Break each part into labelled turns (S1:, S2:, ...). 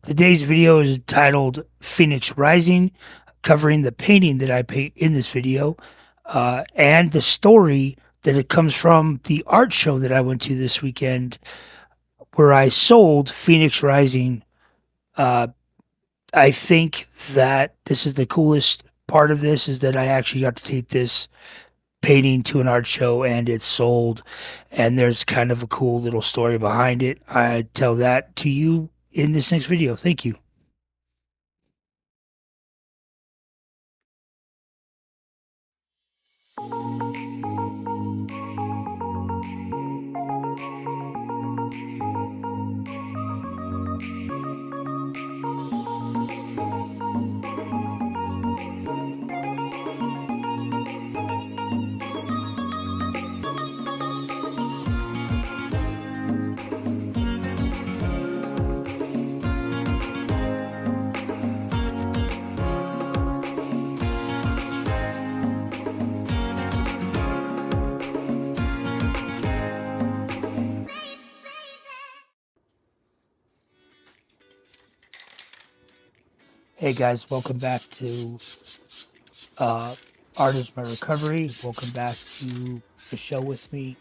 S1: Today's video is titled Phoenix Rising, covering the painting that I paint in this video and the story that it comes from the art show that I went to this weekend where I sold Phoenix Rising. Uh, I think that this is the coolest part of this is that I actually got to take this painting to an art show and it's sold, and there's kind of a cool little story behind it. I tell that to you in this next video. Thank you. Hey guys, welcome back to uh, Art is My Recovery. Welcome back to the show with me.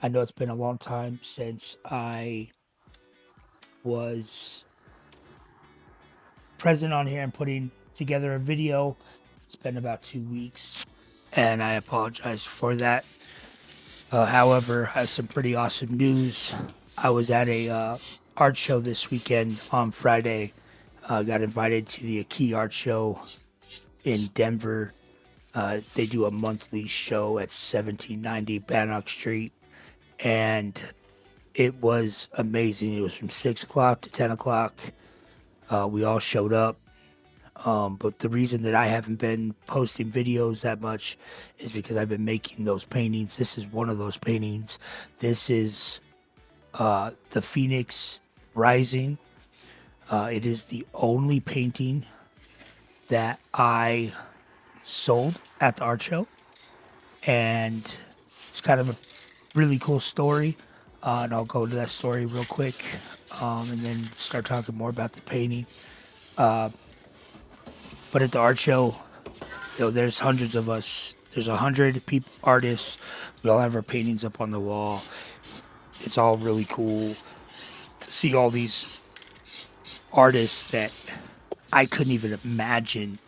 S1: I know it's been a long time since I was present on here and putting together a video. It's been about 2 weeks, and I apologize for that. However, I have some pretty awesome news. I was at a art show this weekend on Friday. Got invited to the Key Art Show in Denver. They do a monthly show at 1790 Bannock Street, and it was amazing. It was from 6 o'clock to 10 o'clock. We all showed up. But the reason that I haven't been posting videos that much is because I've been making those paintings. This is one of those paintings. This is the Phoenix Rising. It is the only painting that I sold at the art show, and it's kind of a really cool story. And I'll go to that story real quick, and then start talking more about the painting. But at the art show, there's hundreds of us. There's 100 people, artists. We all have our paintings up on the wall. It's all really cool to see all these artists that I couldn't even imagine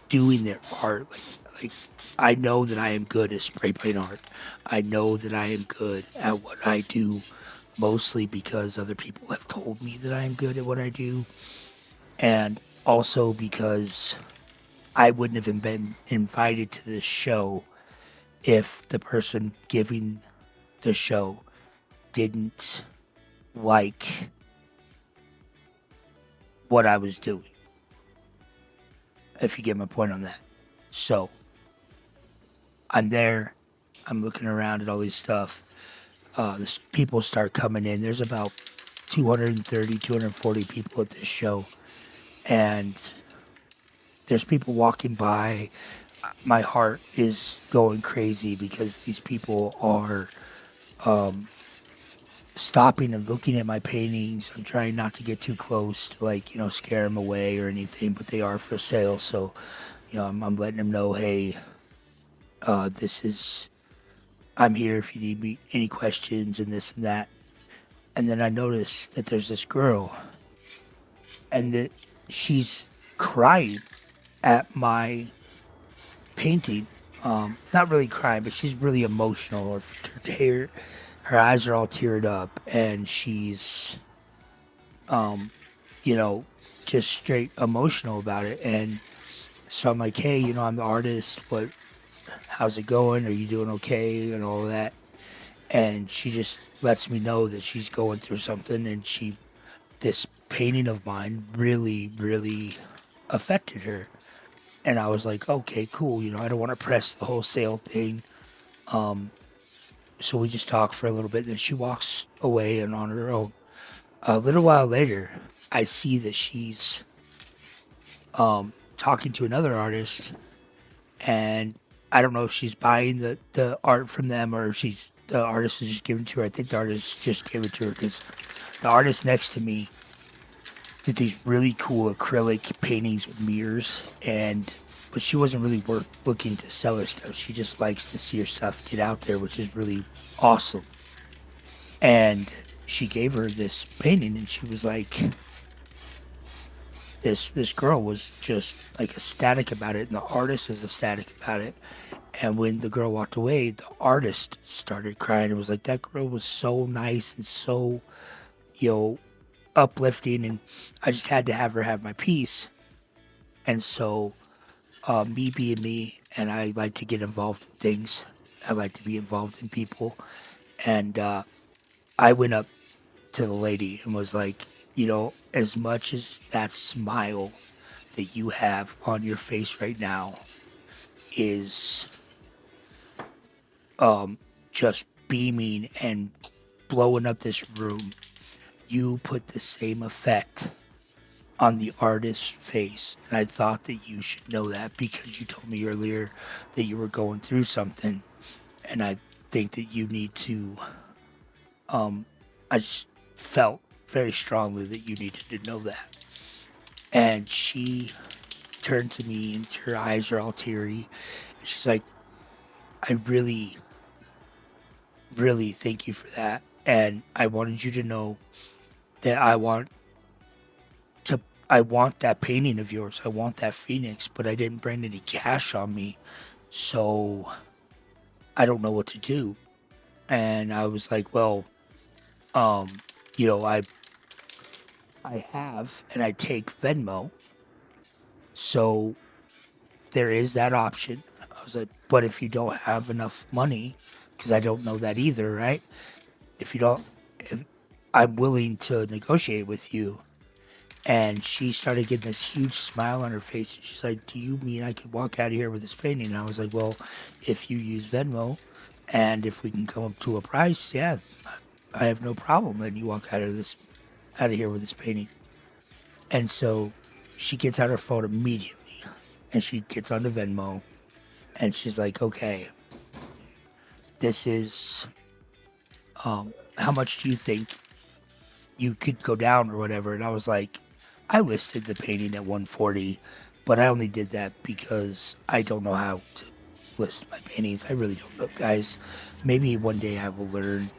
S1: doing their art. Like I know that I am good at spray paint art. I know that I am good at what I do, mostly because other people have told me that I am good at what I do, and also because I wouldn't have been invited to this show if the person giving the show didn't like what I was doing. If you get my point on that. So I'm there. I'm looking around at all these stuff. This people start coming in. There's about 230, 240 people at this show, and there's people walking by. My heart is going crazy because these people are stopping and looking at my paintings. I'm trying not to get too close to, like, scare them away or anything, but they are for sale. So, I'm letting them know, hey, this is, I'm here if you need me, any questions and this and that. And then I notice that there's this girl, and that she's crying at my painting. Not really crying, but she's really emotional. Her eyes are all teared up, and she's, um, you know, just straight emotional about it. And so I'm like, hey, I'm the artist. How's it going? Are you doing okay? And all of that. And she just lets me know that she's going through something, and this painting of mine really, really affected her. And I was like, okay, cool. I don't want to press the wholesale thing. So we just talk for a little bit, and then she walks away and on her own. A little while later, I see that she's talking to another artist, and I don't know if she's buying the art from them or if the artist is just giving it to her. I think the artist just gave it to her because the artist next to me did these really cool acrylic paintings with mirrors, and but she wasn't really looking to sell her stuff. She just likes to see her stuff get out there, which is really awesome. And she gave her this painting, and she was like, this girl was just like ecstatic about it, and the artist was ecstatic about it. And when the girl walked away, the artist started crying. It was like that girl was so nice and so, you know, uplifting, and I just had to have her have my piece. And so, me being me, and I like to get involved in things. I like to be involved in people, and I went up to the lady and was like, as much as that smile that you have on your face right now is just beaming and blowing up this room, you put the same effect on the artist's face. And I thought that you should know that because you told me earlier that you were going through something. And I think that you need to, I just felt very strongly that you needed to know that. And she turned to me and her eyes are all teary. And she's like, I really, really thank you for that. And I wanted you to know that I want that painting of yours. I want that phoenix, but I didn't bring any cash on me. So I don't know what to do. And I was like, well, I have, and I take Venmo. So there is that option. I was like, but if you don't have enough money, because I don't know that either, right? If I'm willing to negotiate with you. And she started getting this huge smile on her face. And she's like, do you mean I could walk out of here with this painting? And I was like, well, if you use Venmo and if we can come up to a price, yeah, I have no problem letting you walk out of here with this painting. And so she gets out her phone immediately and she gets onto Venmo and she's like, okay, this is, how much do you think you could go down or whatever? And I was like, I listed the painting at 140, but I only did that because I don't know how to list my paintings. I really don't know, guys. Maybe one day I will learn.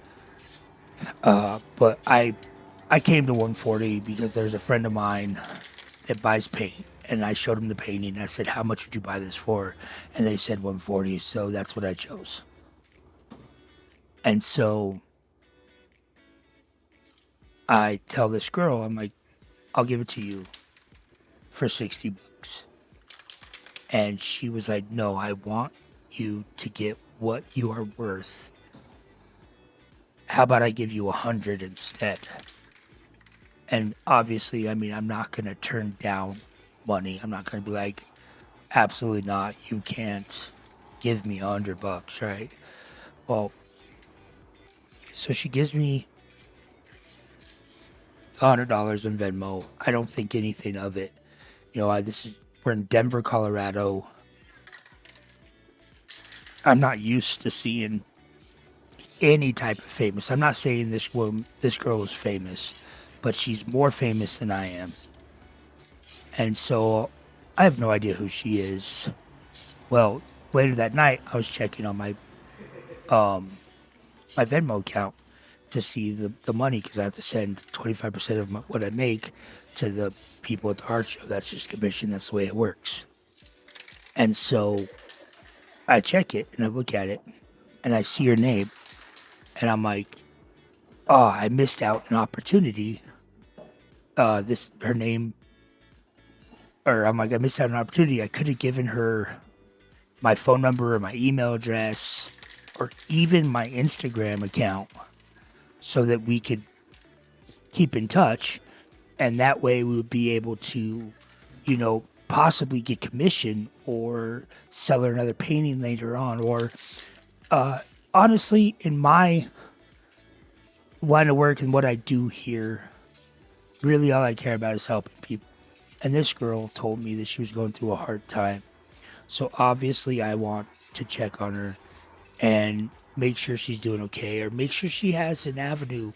S1: But I came to 140 because there's a friend of mine that buys paint, and I showed him the painting. And I said, how much would you buy this for? And they said 140, so that's what I chose. And so I tell this girl, I'm like, I'll give it to you for $60. And she was like, no, I want you to get what you are worth. How about I give you 100 instead? And obviously, I mean, I'm not going to turn down money. I'm not going to be like, absolutely not. You can't give me $100, right? Well, so she gives me $100 in Venmo. I don't think anything of it. We're in Denver, Colorado. I'm not used to seeing any type of famous. I'm not saying this girl is famous, but she's more famous than I am. And so I have no idea who she is. Well, later that night, I was checking on my my Venmo account to see the money because I have to send 25% of what I make to the people at the art show. That's just commission. That's the way it works. And so I check it and I look at it and I see her name and I'm like, oh, I missed out an opportunity. Her name, or I'm like, I missed out an opportunity. I could have given her my phone number or my email address or even my Instagram account so that we could keep in touch. And that way we would be able to, possibly get commission or sell her another painting later on. Or honestly, in my line of work and what I do here, really all I care about is helping people. And this girl told me that she was going through a hard time. So obviously I want to check on her and make sure she's doing okay, or make sure she has an avenue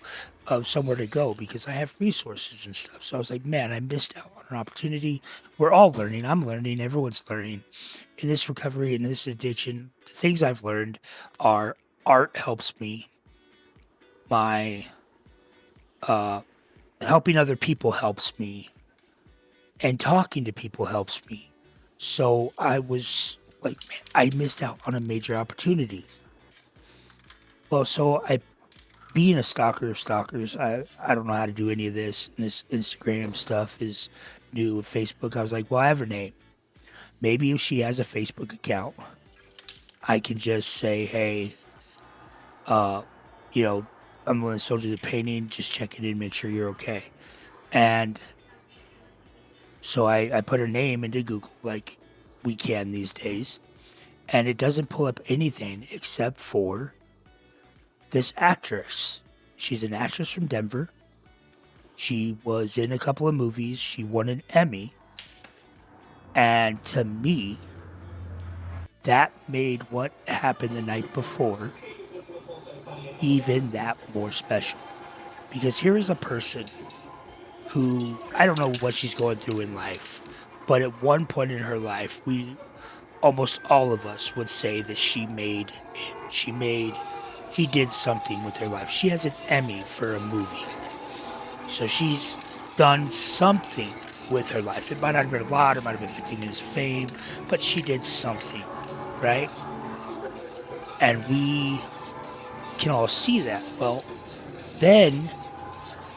S1: of somewhere to go because I have resources and stuff. So I was like, man, I missed out on an opportunity. We're all learning. I'm learning. Everyone's learning. In this recovery, in this addiction, the things I've learned are art helps me. My helping other people helps me. And talking to people helps me. So I was like, man, I missed out on a major opportunity. Well, so I being a stalker of stalkers, I don't know how to do any of this. And this Instagram stuff is new with Facebook. I was like, well, I have her name. Maybe if she has a Facebook account, I can just say, hey, uh, you know, I'm going to soldier the painting, just checking in, make sure you're okay. And so I put her name into Google like we can these days. And it doesn't pull up anything except for this actress. She's an actress from Denver. She was in a couple of movies. She won an Emmy. And to me, that made what happened the night before even that more special. Because here is a person who, I don't know what she's going through in life, but at one point in her life, almost all of us would say that she made it. She did something with her life. She has an Emmy for a movie. So she's done something with her life. It might not have been a lot, it might have been 15 minutes of fame, but she did something, right? And we can all see that. Well, then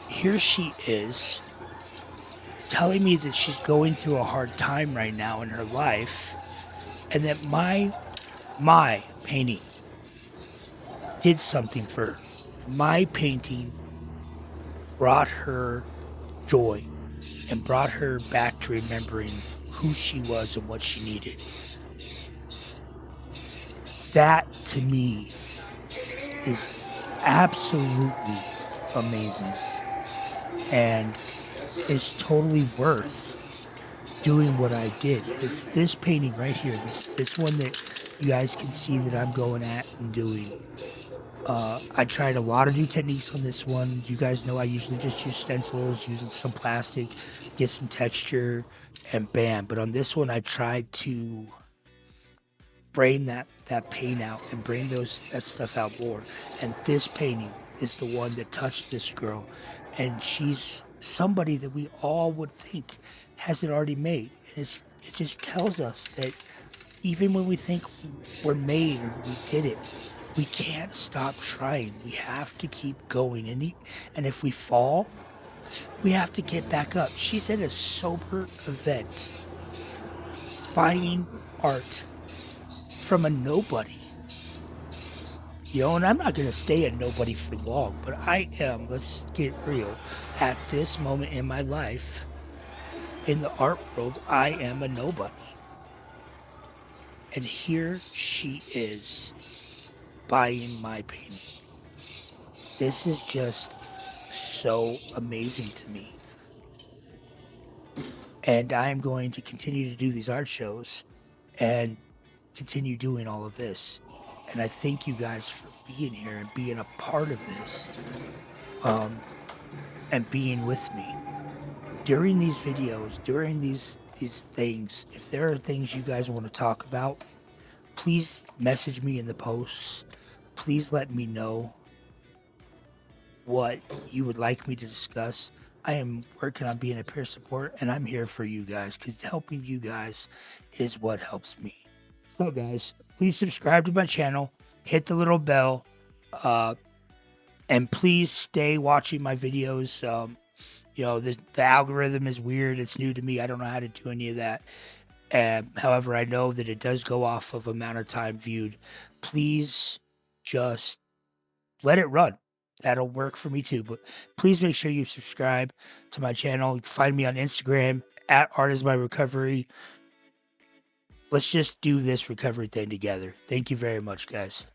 S1: here she is telling me that she's going through a hard time right now in her life, and that my painting did something for her. My painting brought her joy and brought her back to remembering who she was and what she needed. That to me is absolutely amazing and is totally worth doing what I did. It's this painting right here, this one that you guys can see that I'm going at and doing. I tried a lot of new techniques on this one. You guys know I usually just use stencils, use some plastic, get some texture, and bam. But on this one, I tried to brain that paint out and bring that stuff out more. And this painting is the one that touched this girl, and she's somebody that we all would think has it already made. And it just tells us that even when we think we're made or we did it, we can't stop trying. We have to keep going. And if we fall, we have to get back up. She's at a sober event buying art from a nobody. And I'm not going to stay a nobody for long, but I am, let's get real, at this moment in my life, in the art world, I am a nobody. And here she is buying my painting. This is just so amazing to me. And I'm going to continue to do these art shows and continue doing all of this. And I thank you guys for being here and being a part of this, and being with me during these videos, during these things. If there are things you guys want to talk about, please message me in the posts. Please let me know what you would like me to discuss. I am working on being a peer support, and I'm here for you guys because helping you guys is what helps me. So guys, please subscribe to my channel, hit the little bell, and please stay watching my videos. The algorithm is weird. It's new to me. I don't know how to do any of that. However, I know that it does go off of amount of time viewed. Please just let it run. That'll work for me too. But please make sure you subscribe to my channel. You can find me on Instagram at @artismyrecovery. Let's just do this recovery thing together. Thank you very much, guys.